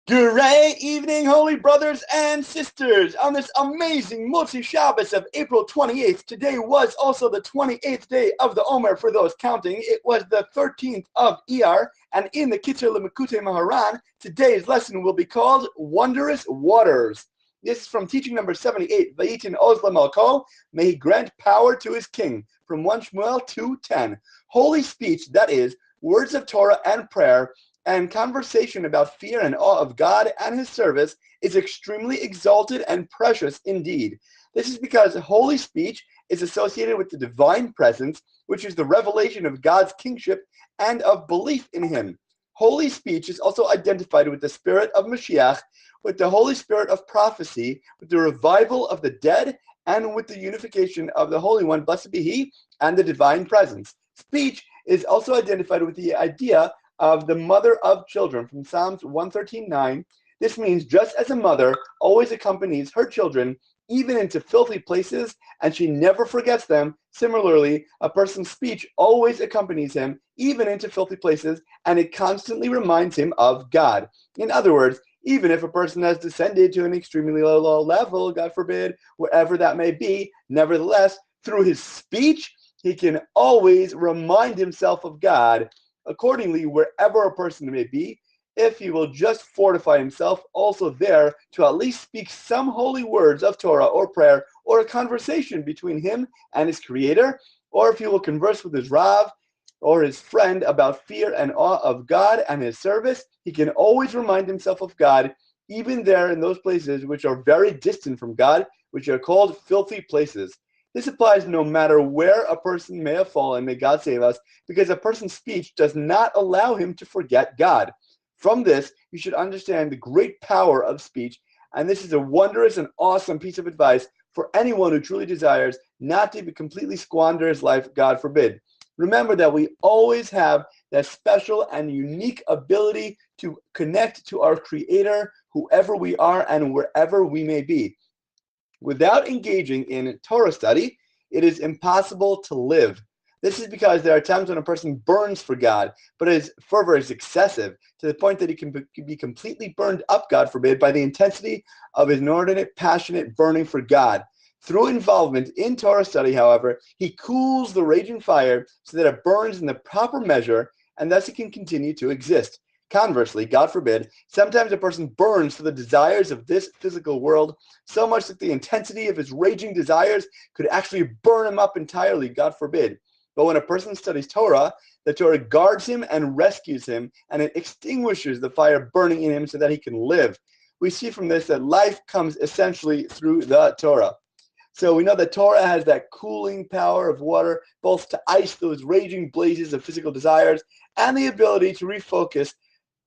Great evening, holy brothers and sisters. On this amazing Motzi Shabbos of April 28th, today was also the 28th day of the Omer for those counting. It was the 13th of Iyar, and in the Kitzur Likutei Moharan, today's lesson will be called Wondrous Waters. This is from teaching number 78, Vayitin Ozla Malko, may he grant power to his king, from 1 Shmuel 2:10. Holy speech, that is, words of Torah and prayer, and conversation about fear and awe of God and his service is extremely exalted and precious indeed. This is because holy speech is associated with the divine presence, which is the revelation of God's kingship and of belief in him. Holy speech is also identified with the spirit of Mashiach, with the Holy Spirit of prophecy, with the revival of the dead, and with the unification of the Holy One, blessed be he, and the divine presence. Speech is also identified with the idea of the mother of children from Psalms 113:9. This means just as a mother always accompanies her children even into filthy places and she never forgets them, similarly, a person's speech always accompanies him even into filthy places and it constantly reminds him of God. In other words, even if a person has descended to an extremely low level, God forbid, wherever that may be, nevertheless, through his speech, he can always remind himself of God. Accordingly, wherever a person may be, if he will just fortify himself also there to at least speak some holy words of Torah or prayer or a conversation between him and his creator, or if he will converse with his Rav or his friend about fear and awe of God and his service, he can always remind himself of God, even there in those places which are very distant from God, which are called filthy places. This applies no matter where a person may have fallen, may God save us, because a person's speech does not allow him to forget God. From this, you should understand the great power of speech, and this is a wondrous and awesome piece of advice for anyone who truly desires not to completely squander his life, God forbid. Remember that we always have that special and unique ability to connect to our Creator, whoever we are and wherever we may be. Without engaging in Torah study, it is impossible to live. This is because there are times when a person burns for God, but his fervor is excessive to the point that he can be completely burned up, God forbid, by the intensity of his inordinate, passionate burning for God. Through involvement in Torah study, however, he cools the raging fire so that it burns in the proper measure, and thus it can continue to exist. Conversely, God forbid, sometimes a person burns for the desires of this physical world, so much that the intensity of his raging desires could actually burn him up entirely, God forbid. But when a person studies Torah, the Torah guards him and rescues him, and it extinguishes the fire burning in him so that he can live. We see from this that life comes essentially through the Torah. So we know that Torah has that cooling power of water, both to ice those raging blazes of physical desires and the ability to refocus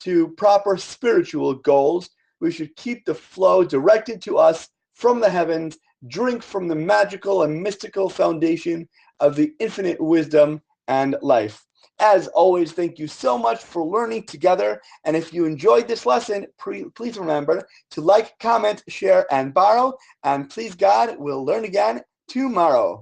to proper spiritual goals. We should keep the flow directed to us from the heavens, drink from the magical and mystical foundation of the infinite wisdom and life. As always, thank you so much for learning together. And if you enjoyed this lesson, please remember to like, comment, share, and borrow. And please God, we'll learn again tomorrow.